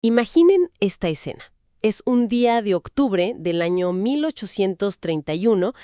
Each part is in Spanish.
Imaginen esta escena. Es un día de octubre del año 1831,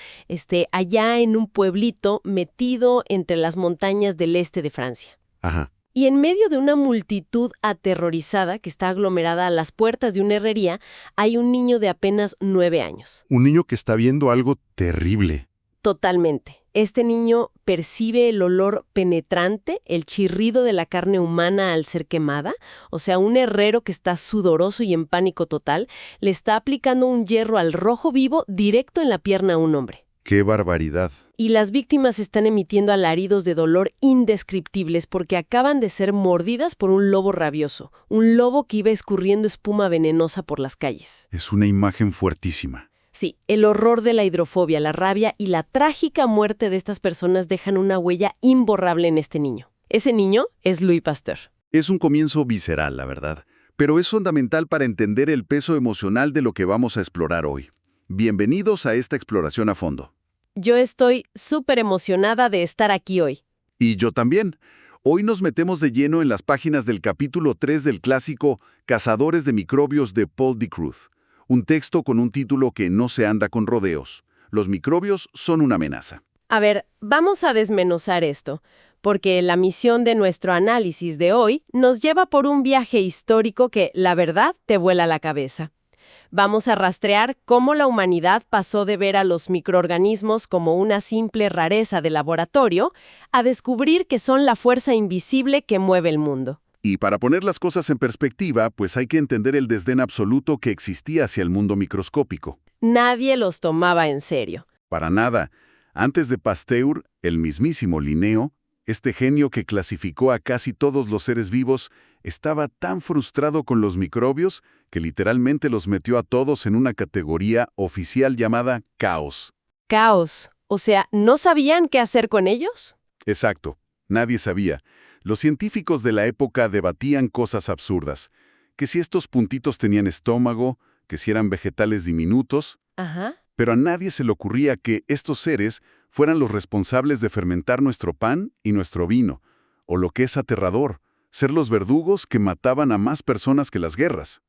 allá en un pueblito metido entre las montañas del este de Francia. Ajá. Y en medio de una multitud aterrorizada que está aglomerada a las puertas de una herrería, hay un niño de apenas 9 años. Un niño que está viendo algo terrible. Totalmente. Este niño percibe el olor penetrante, el chirrido de la carne humana al ser quemada. O sea, un herrero que está sudoroso y en pánico total, le está aplicando un hierro al rojo vivo directo en la pierna a un hombre. ¡Qué barbaridad! Y las víctimas están emitiendo alaridos de dolor indescriptibles porque acaban de ser mordidas por un lobo rabioso, un lobo que iba escurriendo espuma venenosa por las calles. Es una imagen fuertísima. Sí, el horror de la hidrofobia, la rabia y la trágica muerte de estas personas dejan una huella imborrable en este niño. Ese niño es Louis Pasteur. Es un comienzo visceral, la verdad, pero es fundamental para entender el peso emocional de lo que vamos a explorar hoy. Bienvenidos a esta exploración a fondo. Yo estoy súper emocionada de estar aquí hoy. Y yo también. Hoy nos metemos de lleno en las páginas del capítulo 3 del clásico Cazadores de microbios de Paul Ducreux. Un texto con un título que no se anda con rodeos. Los microbios son una amenaza. A ver, vamos a desmenuzar esto, porque la misión de nuestro análisis de hoy nos lleva por un viaje histórico que, la verdad, te vuela la cabeza. Vamos a rastrear cómo la humanidad pasó de ver a los microorganismos como una simple rareza de laboratorio a descubrir que son la fuerza invisible que mueve el mundo. Y para poner las cosas en perspectiva, pues hay que entender el desdén absoluto que existía hacia el mundo microscópico. Nadie los tomaba en serio. Para nada. Antes de Pasteur, el mismísimo Linneo, este genio que clasificó a casi todos los seres vivos, estaba tan frustrado con los microbios que literalmente los metió a todos en una categoría oficial llamada caos. Caos. O sea, ¿no sabían qué hacer con ellos? Exacto. Nadie sabía. Los científicos de la época debatían cosas absurdas. Que si estos puntitos tenían estómago, que si eran vegetales diminutos. Ajá. Pero a nadie se le ocurría que estos seres fueran los responsables de fermentar nuestro pan y nuestro vino, o lo que es aterrador, ser los verdugos que mataban a más personas que las guerras.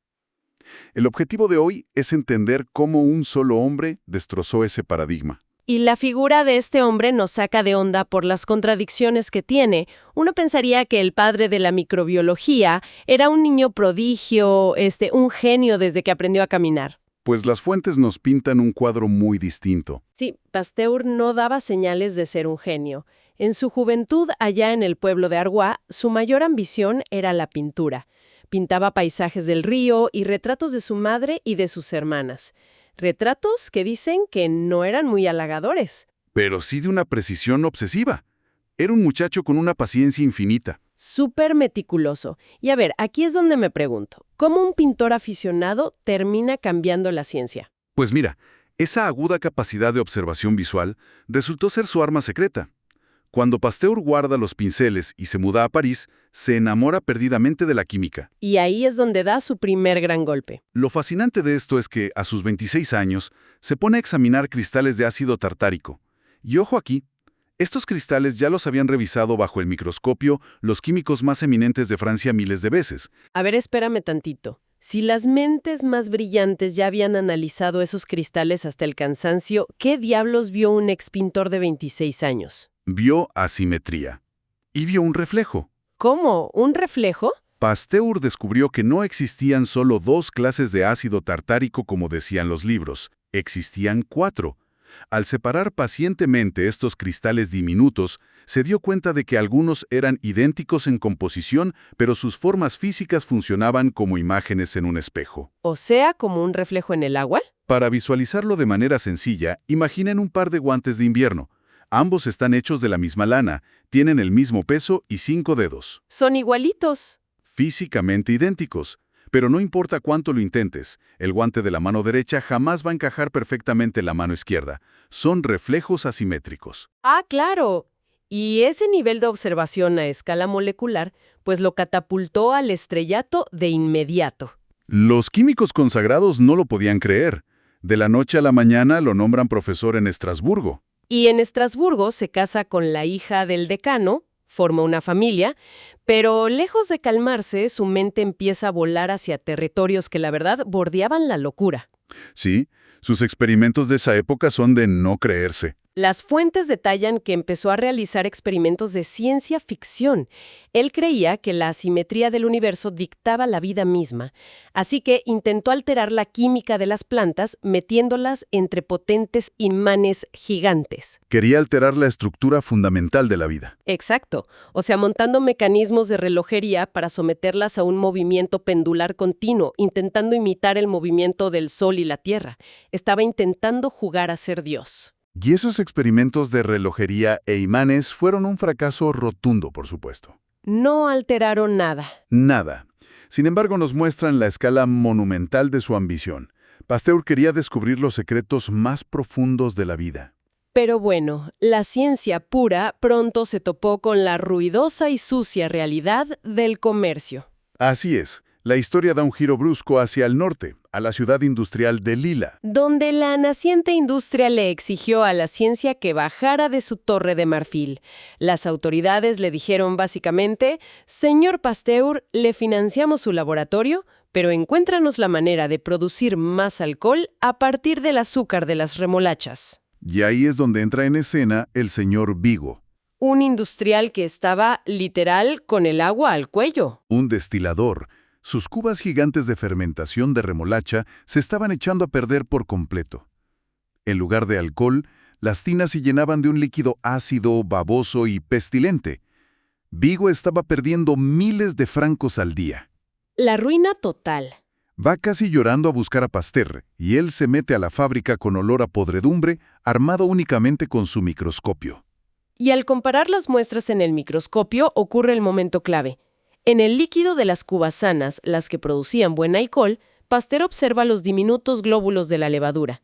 El objetivo de hoy es entender cómo un solo hombre destrozó ese paradigma. Y la figura de este hombre nos saca de onda por las contradicciones que tiene. Uno pensaría que el padre de la microbiología era un niño prodigio, un genio desde que aprendió a caminar. Pues las fuentes nos pintan un cuadro muy distinto. Sí, Pasteur no daba señales de ser un genio. En su juventud, allá en el pueblo de Argois, su mayor ambición era la pintura. Pintaba paisajes del río y retratos de su madre y de sus hermanas. Retratos que dicen que no eran muy halagadores. Pero sí de una precisión obsesiva. Era un muchacho con una paciencia infinita. Súper meticuloso. Y a ver, aquí es donde me pregunto, ¿cómo un pintor aficionado termina cambiando la ciencia? Pues mira, esa aguda capacidad de observación visual resultó ser su arma secreta. Cuando Pasteur guarda los pinceles y se muda a París, se enamora perdidamente de la química. Y ahí es donde da su primer gran golpe. Lo fascinante de esto es que, a sus 26 años, se pone a examinar cristales de ácido tartárico. Y ojo aquí, estos cristales ya los habían revisado bajo el microscopio los químicos más eminentes de Francia miles de veces. A ver, espérame tantito. Si las mentes más brillantes ya habían analizado esos cristales hasta el cansancio, ¿qué diablos vio un expintor de 26 años? Vio asimetría. Y vio un reflejo. ¿Cómo? ¿Un reflejo? Pasteur descubrió que no existían solo 2 clases de ácido tartárico como decían los libros. Existían 4. Al separar pacientemente estos cristales diminutos, se dio cuenta de que algunos eran idénticos en composición, pero sus formas físicas funcionaban como imágenes en un espejo. O sea, como un reflejo en el agua. Para visualizarlo de manera sencilla, imaginen un par de guantes de invierno. Ambos están hechos de la misma lana, tienen el mismo peso y 5 dedos. Son igualitos. Físicamente idénticos. Pero no importa cuánto lo intentes, el guante de la mano derecha jamás va a encajar perfectamente en la mano izquierda. Son reflejos asimétricos. Ah, claro. Y ese nivel de observación a escala molecular, pues lo catapultó al estrellato de inmediato. Los químicos consagrados no lo podían creer. De la noche a la mañana lo nombran profesor en Estrasburgo. Y en Estrasburgo se casa con la hija del decano, forma una familia, pero lejos de calmarse, su mente empieza a volar hacia territorios que la verdad bordeaban la locura. Sí, sus experimentos de esa época son de no creerse. Las fuentes detallan que empezó a realizar experimentos de ciencia ficción. Él creía que la asimetría del universo dictaba la vida misma, así que intentó alterar la química de las plantas metiéndolas entre potentes imanes gigantes. Quería alterar la estructura fundamental de la vida. Exacto, o sea, montando mecanismos de relojería para someterlas a un movimiento pendular continuo, intentando imitar el movimiento del Sol y la Tierra. Estaba intentando jugar a ser Dios. Y esos experimentos de relojería e imanes fueron un fracaso rotundo, por supuesto. No alteraron nada. Nada. Sin embargo, nos muestran la escala monumental de su ambición. Pasteur quería descubrir los secretos más profundos de la vida. Pero bueno, la ciencia pura pronto se topó con la ruidosa y sucia realidad del comercio. Así es. La historia da un giro brusco hacia el norte, a la ciudad industrial de Lila. Donde la naciente industria le exigió a la ciencia que bajara de su torre de marfil. Las autoridades le dijeron básicamente, «Señor Pasteur, le financiamos su laboratorio, pero encuéntranos la manera de producir más alcohol a partir del azúcar de las remolachas». Y ahí es donde entra en escena el señor Vigo. Un industrial que estaba, literal, con el agua al cuello. Un destilador. Sus cubas gigantes de fermentación de remolacha se estaban echando a perder por completo. En lugar de alcohol, las tinas se llenaban de un líquido ácido, baboso y pestilente. Vigo estaba perdiendo miles de francos al día. La ruina total. Va casi llorando a buscar a Pasteur, y él se mete a la fábrica con olor a podredumbre, armado únicamente con su microscopio. Y al comparar las muestras en el microscopio ocurre el momento clave. En el líquido de las cubas sanas, las que producían buen alcohol, Pasteur observa los diminutos glóbulos de la levadura.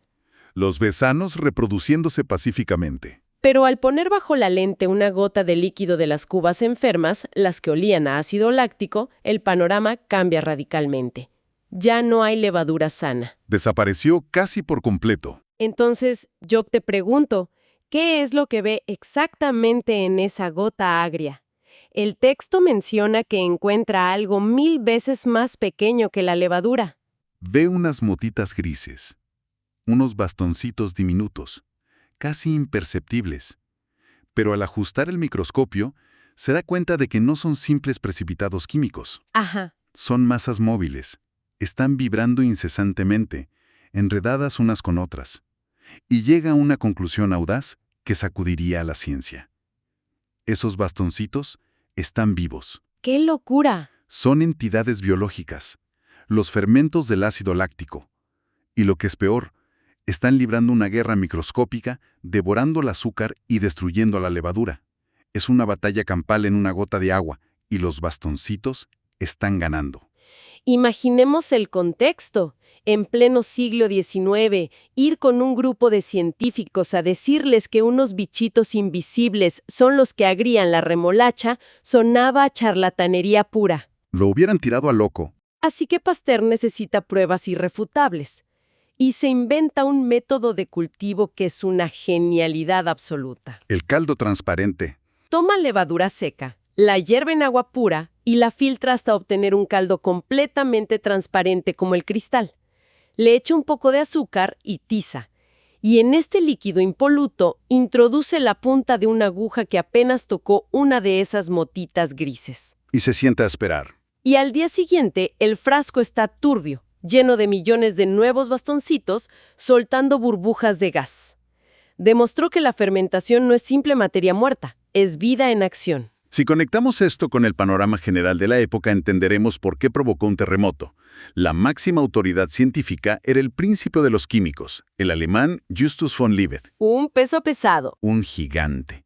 Los ve sanos reproduciéndose pacíficamente. Pero al poner bajo la lente una gota de líquido de las cubas enfermas, las que olían a ácido láctico, el panorama cambia radicalmente. Ya no hay levadura sana. Desapareció casi por completo. Entonces, yo te pregunto, ¿qué es lo que ve exactamente en esa gota agria? El texto menciona que encuentra algo 1000 veces más pequeño que la levadura. Ve unas motitas grises, unos bastoncitos diminutos, casi imperceptibles. Pero al ajustar el microscopio, se da cuenta de que no son simples precipitados químicos. Ajá. Son masas móviles. Están vibrando incesantemente, enredadas unas con otras. Y llega a una conclusión audaz que sacudiría a la ciencia. Esos bastoncitos están vivos. ¡Qué locura! Son entidades biológicas, los fermentos del ácido láctico. Y lo que es peor, están librando una guerra microscópica, devorando el azúcar y destruyendo la levadura. Es una batalla campal en una gota de agua, y los bastoncitos están ganando. Imaginemos el contexto. En pleno siglo XIX, ir con un grupo de científicos a decirles que unos bichitos invisibles son los que agrían la remolacha sonaba a charlatanería pura. Lo hubieran tirado a loco. Así que Pasteur necesita pruebas irrefutables. Y se inventa un método de cultivo que es una genialidad absoluta. El caldo transparente. Toma levadura seca, la hierve en agua pura y la filtra hasta obtener un caldo completamente transparente como el cristal. Le echa un poco de azúcar y tiza, y en este líquido impoluto introduce la punta de una aguja que apenas tocó una de esas motitas grises. Y se sienta a esperar. Y al día siguiente, el frasco está turbio, lleno de millones de nuevos bastoncitos, soltando burbujas de gas. Demostró que la fermentación no es simple materia muerta, es vida en acción. Si conectamos esto con el panorama general de la época, entenderemos por qué provocó un terremoto. La máxima autoridad científica era el príncipe de los químicos, el alemán Justus von Liebig. Un peso pesado. Un gigante.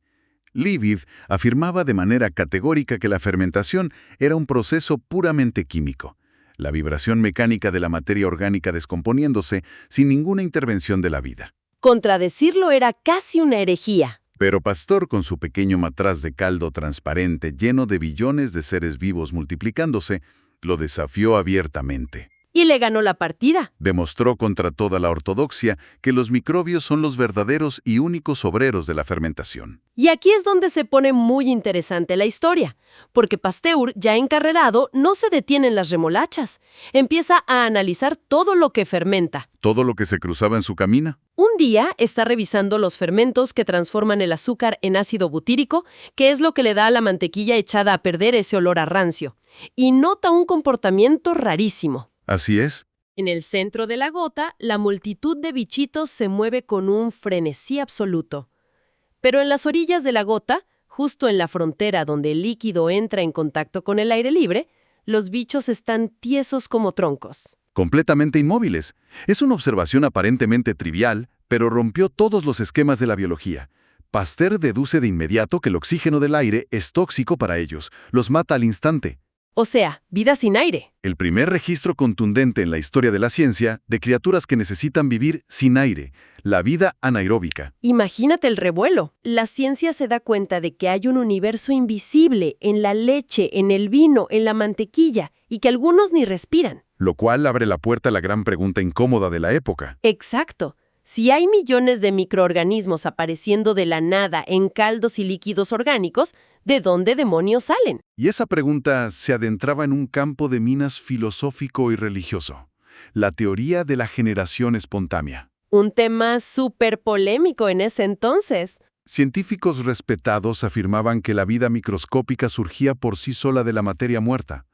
Liebig afirmaba de manera categórica que la fermentación era un proceso puramente químico, la vibración mecánica de la materia orgánica descomponiéndose sin ninguna intervención de la vida. Contradecirlo era casi una herejía. Pero Pasteur, con su pequeño matraz de caldo transparente lleno de billones de seres vivos multiplicándose, lo desafió abiertamente. Y le ganó la partida. Demostró contra toda la ortodoxia que los microbios son los verdaderos y únicos obreros de la fermentación. Y aquí es donde se pone muy interesante la historia, porque Pasteur, ya encarrerado, no se detiene en las remolachas. Empieza a analizar todo lo que fermenta. Todo lo que se cruzaba en su camino. Un día está revisando los fermentos que transforman el azúcar en ácido butírico, que es lo que le da a la mantequilla echada a perder ese olor a rancio, y nota un comportamiento rarísimo. Así es. En el centro de la gota, la multitud de bichitos se mueve con un frenesí absoluto. Pero en las orillas de la gota, justo en la frontera donde el líquido entra en contacto con el aire libre, los bichos están tiesos como troncos. Completamente inmóviles. Es una observación aparentemente trivial, pero rompió todos los esquemas de la biología. Pasteur deduce de inmediato que el oxígeno del aire es tóxico para ellos, los mata al instante. O sea, vida sin aire. El primer registro contundente en la historia de la ciencia de criaturas que necesitan vivir sin aire, la vida anaeróbica. Imagínate el revuelo. La ciencia se da cuenta de que hay un universo invisible en la leche, en el vino, en la mantequilla, y que algunos ni respiran. Lo cual abre la puerta a la gran pregunta incómoda de la época. Exacto. Si hay millones de microorganismos apareciendo de la nada en caldos y líquidos orgánicos, ¿de dónde demonios salen? Y esa pregunta se adentraba en un campo de minas filosófico y religioso. La teoría de la generación espontánea. Un tema súper polémico en ese entonces. Científicos respetados afirmaban que la vida microscópica surgía por sí sola de la materia muerta,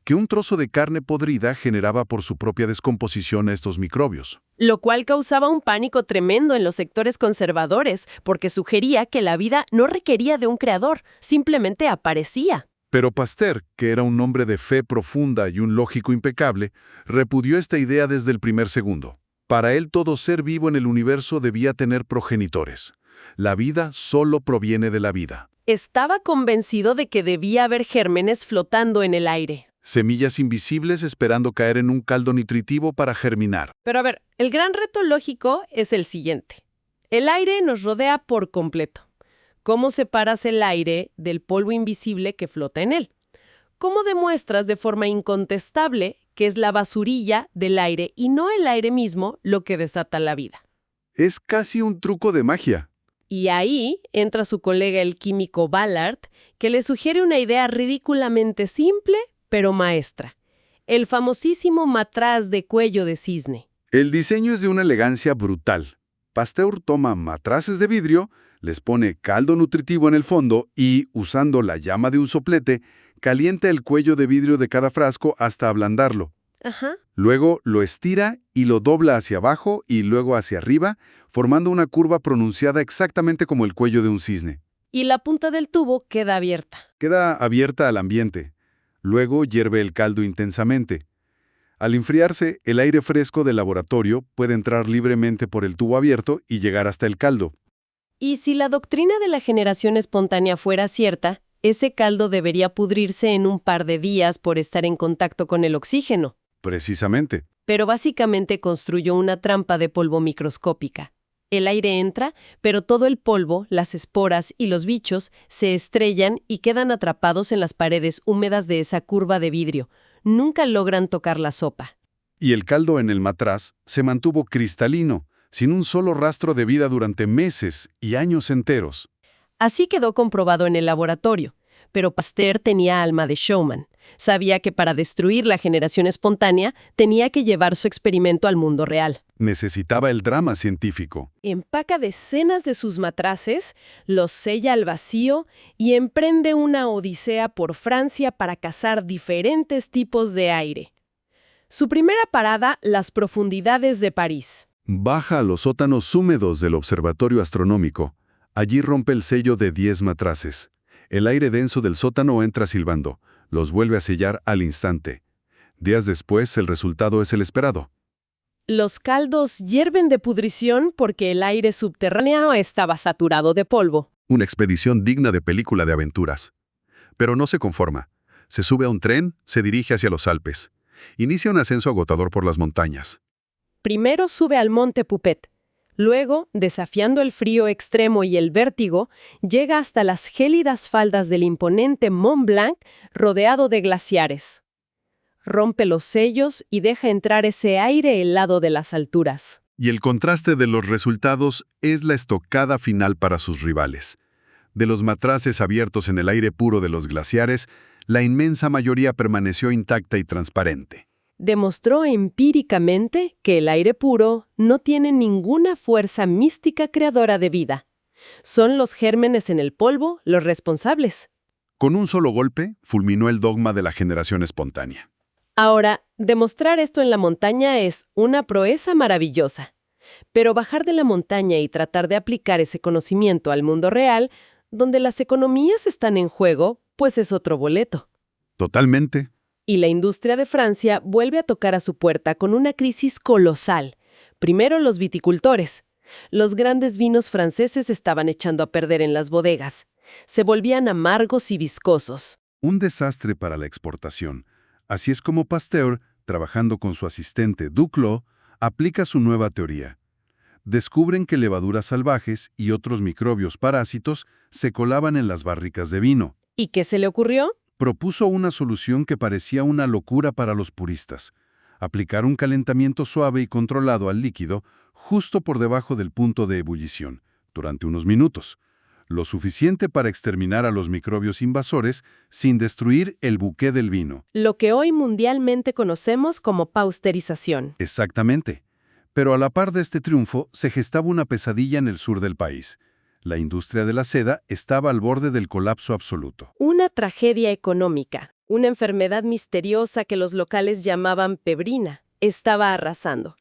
que un trozo de carne podrida generaba por su propia descomposición a estos microbios. Lo cual causaba un pánico tremendo en los sectores conservadores, porque sugería que la vida no requería de un creador, simplemente aparecía. Pero Pasteur, que era un hombre de fe profunda y un lógico impecable, repudió esta idea desde el primer segundo. Para él todo ser vivo en el universo debía tener progenitores. La vida solo proviene de la vida. Estaba convencido de que debía haber gérmenes flotando en el aire. Semillas invisibles esperando caer en un caldo nutritivo para germinar. Pero a ver, el gran reto lógico es el siguiente. El aire nos rodea por completo. ¿Cómo separas el aire del polvo invisible que flota en él? ¿Cómo demuestras de forma incontestable que es la basurilla del aire y no el aire mismo lo que desata la vida? Es casi un truco de magia. Y ahí entra su colega el químico Ballard, que le sugiere una idea ridículamente simple, pero maestra. El famosísimo matraz de cuello de cisne. El diseño es de una elegancia brutal. Pasteur toma matraces de vidrio, les pone caldo nutritivo en el fondo y, usando la llama de un soplete, calienta el cuello de vidrio de cada frasco hasta ablandarlo. Ajá. Luego lo estira y lo dobla hacia abajo y luego hacia arriba, formando una curva pronunciada exactamente como el cuello de un cisne. Y la punta del tubo queda abierta. Queda abierta al ambiente. Luego hierve el caldo intensamente. Al enfriarse, el aire fresco del laboratorio puede entrar libremente por el tubo abierto y llegar hasta el caldo. Y si la doctrina de la generación espontánea fuera cierta, ese caldo debería pudrirse en un par de días por estar en contacto con el oxígeno. Precisamente. Pero básicamente construyó una trampa de polvo microscópica. El aire entra, pero todo el polvo, las esporas y los bichos se estrellan y quedan atrapados en las paredes húmedas de esa curva de vidrio. Nunca logran tocar la sopa. Y el caldo en el matraz se mantuvo cristalino, sin un solo rastro de vida durante meses y años enteros. Así quedó comprobado en el laboratorio. Pero Pasteur tenía alma de showman. Sabía que para destruir la generación espontánea tenía que llevar su experimento al mundo real. Necesitaba el drama científico. Empaca decenas de sus matraces, los sella al vacío y emprende una odisea por Francia para cazar diferentes tipos de aire. Su primera parada, las profundidades de París. Baja a los sótanos húmedos del observatorio astronómico. Allí rompe el sello de 10 matraces. El aire denso del sótano entra silbando. Los vuelve a sellar al instante. Días después, el resultado es el esperado. Los caldos hierven de pudrición porque el aire subterráneo estaba saturado de polvo. Una expedición digna de película de aventuras. Pero no se conforma. Se sube a un tren, se dirige hacia los Alpes. Inicia un ascenso agotador por las montañas. Primero sube al monte Puppet. Luego, desafiando el frío extremo y el vértigo, llega hasta las gélidas faldas del imponente Mont Blanc rodeado de glaciares. rompe los sellos y deja entrar ese aire helado de las alturas. Y el contraste de los resultados es la estocada final para sus rivales. De los matraces abiertos en el aire puro de los glaciares, la inmensa mayoría permaneció intacta y transparente. Demostró empíricamente que el aire puro no tiene ninguna fuerza mística creadora de vida. Son los gérmenes en el polvo los responsables. Con un solo golpe, fulminó el dogma de la generación espontánea. Ahora, demostrar esto en la montaña es una proeza maravillosa. Pero bajar de la montaña y tratar de aplicar ese conocimiento al mundo real, donde las economías están en juego, pues es otro boleto. Totalmente. Y la industria de Francia vuelve a tocar a su puerta con una crisis colosal. Primero los viticultores. Los grandes vinos franceses estaban echando a perder en las bodegas. Se volvían amargos y viscosos. Un desastre para la exportación. Así es como Pasteur, trabajando con su asistente Duclos, aplica su nueva teoría. Descubren que levaduras salvajes y otros microbios parásitos se colaban en las barricas de vino. ¿Y qué se le ocurrió? Propuso una solución que parecía una locura para los puristas: aplicar un calentamiento suave y controlado al líquido justo por debajo del punto de ebullición, durante unos minutos, lo suficiente para exterminar a los microbios invasores sin destruir el buqué del vino. Lo que hoy mundialmente conocemos como pasteurización. Exactamente. Pero a la par de este triunfo se gestaba una pesadilla en el sur del país. La industria de la seda estaba al borde del colapso absoluto. Una tragedia económica, una enfermedad misteriosa que los locales llamaban pebrina, estaba arrasando.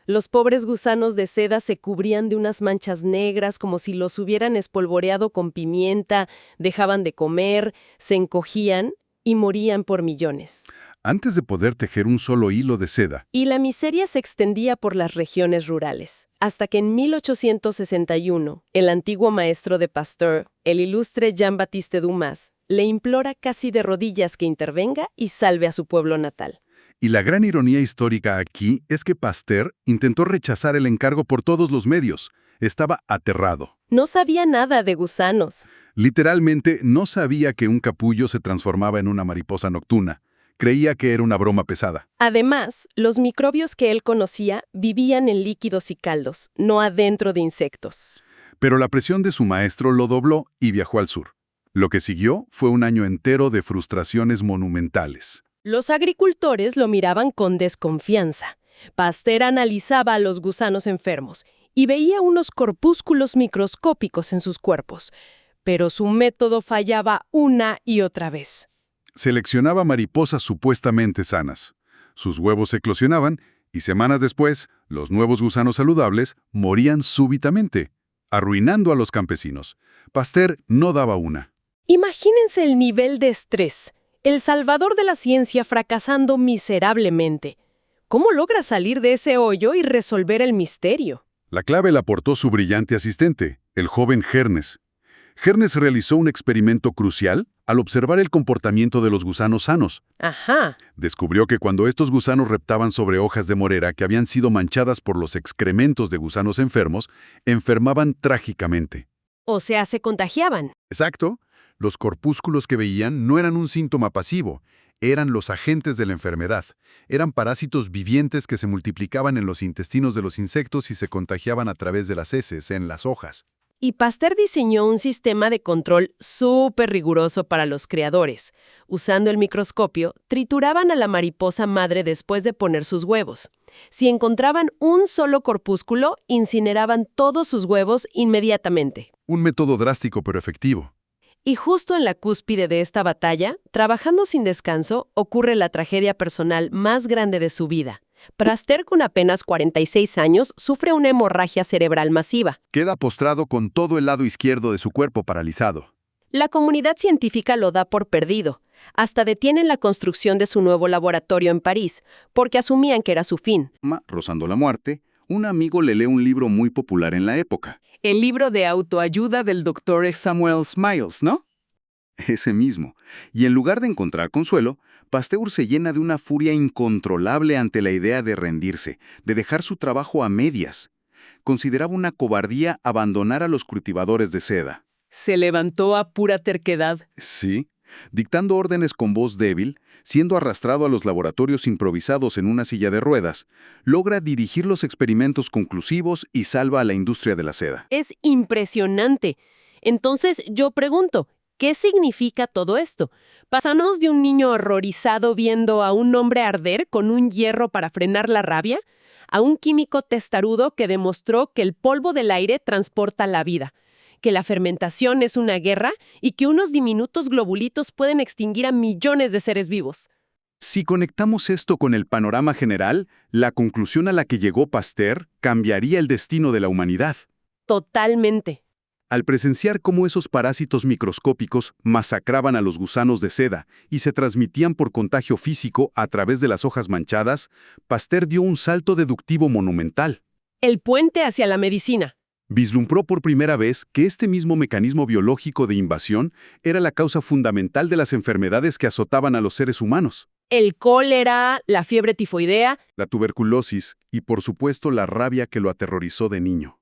Los pobres gusanos de seda se cubrían de unas manchas negras como si los hubieran espolvoreado con pimienta, dejaban de comer, se encogían y morían por millones. Antes de poder tejer un solo hilo de seda. Y la miseria se extendía por las regiones rurales, hasta que en 1861, el antiguo maestro de Pasteur, el ilustre Jean-Baptiste Dumas, le implora casi de rodillas que intervenga y salve a su pueblo natal. Y la gran ironía histórica aquí es que Pasteur intentó rechazar el encargo por todos los medios. Estaba aterrado. No sabía nada de gusanos. Literalmente no sabía que un capullo se transformaba en una mariposa nocturna. Creía que era una broma pesada. Además, los microbios que él conocía vivían en líquidos y caldos, no adentro de insectos. Pero la presión de su maestro lo dobló y viajó al sur. Lo que siguió fue un año entero de frustraciones monumentales. Los agricultores lo miraban con desconfianza. Pasteur analizaba a los gusanos enfermos y veía unos corpúsculos microscópicos en sus cuerpos, pero su método fallaba una y otra vez. Seleccionaba mariposas supuestamente sanas. Sus huevos eclosionaban y semanas después, los nuevos gusanos saludables morían súbitamente, arruinando a los campesinos. Pasteur no daba una. Imagínense el nivel de estrés. El salvador de la ciencia fracasando miserablemente. ¿Cómo logra salir de ese hoyo y resolver el misterio? La clave la aportó su brillante asistente, el joven Hernes. Hernes realizó un experimento crucial al observar el comportamiento de los gusanos sanos. Ajá. Descubrió que cuando estos gusanos reptaban sobre hojas de morera que habían sido manchadas por los excrementos de gusanos enfermos, enfermaban trágicamente. O sea, se contagiaban. Exacto. Los corpúsculos que veían no eran un síntoma pasivo, eran los agentes de la enfermedad. Eran parásitos vivientes que se multiplicaban en los intestinos de los insectos y se contagiaban a través de las heces en las hojas. Y Pasteur diseñó un sistema de control súper riguroso para los criadores. Usando el microscopio, trituraban a la mariposa madre después de poner sus huevos. Si encontraban un solo corpúsculo, incineraban todos sus huevos inmediatamente. Un método drástico pero efectivo. Y justo en la cúspide de esta batalla, trabajando sin descanso, ocurre la tragedia personal más grande de su vida. Pasteur, con apenas 46 años, sufre una hemorragia cerebral masiva. Queda postrado con todo el lado izquierdo de su cuerpo paralizado. La comunidad científica lo da por perdido. Hasta detienen la construcción de su nuevo laboratorio en París, porque asumían que era su fin. Rozando la muerte, un amigo le lee un libro muy popular en la época. El libro de autoayuda del Dr. Samuel Smiles, ¿no? Ese mismo. Y en lugar de encontrar consuelo, Pasteur se llena de una furia incontrolable ante la idea de rendirse, de dejar su trabajo a medias. Consideraba una cobardía abandonar a los cultivadores de seda. Se levantó a pura terquedad. Sí. dictando órdenes con voz débil, siendo arrastrado a los laboratorios improvisados en una silla de ruedas, logra dirigir los experimentos conclusivos y salva a la industria de la seda. Es impresionante. Entonces yo pregunto, ¿qué significa todo esto? ¿Pasamos de un niño horrorizado viendo a un hombre arder con un hierro para frenar la rabia, a un químico testarudo que demostró que el polvo del aire transporta la vida, que la fermentación es una guerra y que unos diminutos globulitos pueden extinguir a millones de seres vivos? Si conectamos esto con el panorama general, la conclusión a la que llegó Pasteur cambiaría el destino de la humanidad. Totalmente. Al presenciar cómo esos parásitos microscópicos masacraban a los gusanos de seda y se transmitían por contagio físico a través de las hojas manchadas, Pasteur dio un salto deductivo monumental. El puente hacia la medicina. Vislumbró por primera vez que este mismo mecanismo biológico de invasión era la causa fundamental de las enfermedades que azotaban a los seres humanos. El cólera, la fiebre tifoidea. La tuberculosis y, por supuesto, la rabia que lo aterrorizó de niño.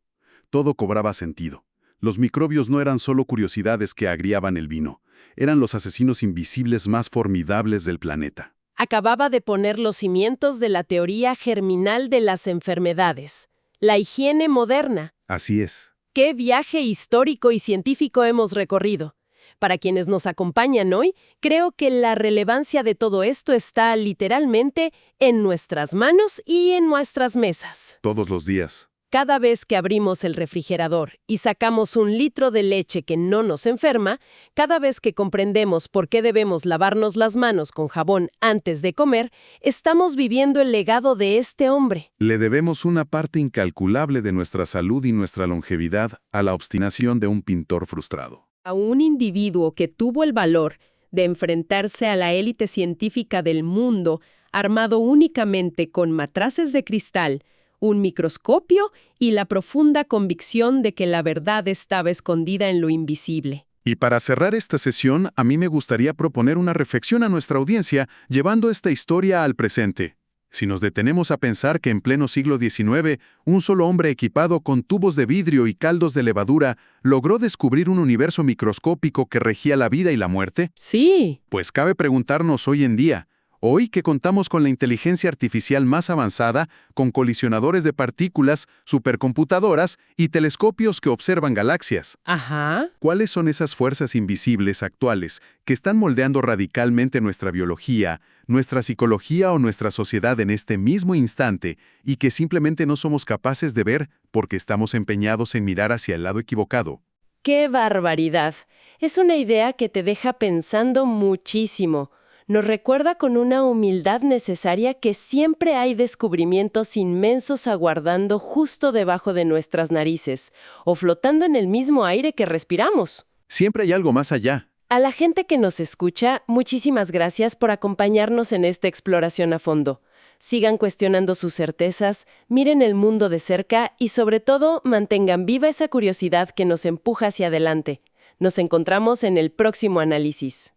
Todo cobraba sentido. Los microbios no eran solo curiosidades que agriaban el vino, eran los asesinos invisibles más formidables del planeta. Acababa de poner los cimientos de la teoría germinal de las enfermedades, la higiene moderna. Así es. ¿Qué viaje histórico y científico hemos recorrido? Para quienes nos acompañan hoy, creo que la relevancia de todo esto está literalmente en nuestras manos y en nuestras mesas. Todos los días. Cada vez que abrimos el refrigerador y sacamos un litro de leche que no nos enferma, cada vez que comprendemos por qué debemos lavarnos las manos con jabón antes de comer, estamos viviendo el legado de este hombre. Le debemos una parte incalculable de nuestra salud y nuestra longevidad a la obstinación de un pintor frustrado. A un individuo que tuvo el valor de enfrentarse a la élite científica del mundo, armado únicamente con matraces de cristal, un microscopio y la profunda convicción de que la verdad estaba escondida en lo invisible. Y para cerrar esta sesión, a mí me gustaría proponer una reflexión a nuestra audiencia, llevando esta historia al presente. Si nos detenemos a pensar que en pleno siglo XIX, un solo hombre equipado con tubos de vidrio y caldos de levadura logró descubrir un universo microscópico que regía la vida y la muerte, Sí. pues cabe preguntarnos hoy en día, hoy que contamos con la inteligencia artificial más avanzada, con colisionadores de partículas, supercomputadoras y telescopios que observan galaxias. Ajá. ¿Cuáles son esas fuerzas invisibles actuales que están moldeando radicalmente nuestra biología, nuestra psicología o nuestra sociedad en este mismo instante y que simplemente no somos capaces de ver porque estamos empeñados en mirar hacia el lado equivocado? ¡Qué barbaridad! Es una idea que te deja pensando muchísimo. Nos recuerda con una humildad necesaria que siempre hay descubrimientos inmensos aguardando justo debajo de nuestras narices, o flotando en el mismo aire que respiramos. Siempre hay algo más allá. A la gente que nos escucha, muchísimas gracias por acompañarnos en esta exploración a fondo. Sigan cuestionando sus certezas, miren el mundo de cerca y sobre todo mantengan viva esa curiosidad que nos empuja hacia adelante. Nos encontramos en el próximo análisis.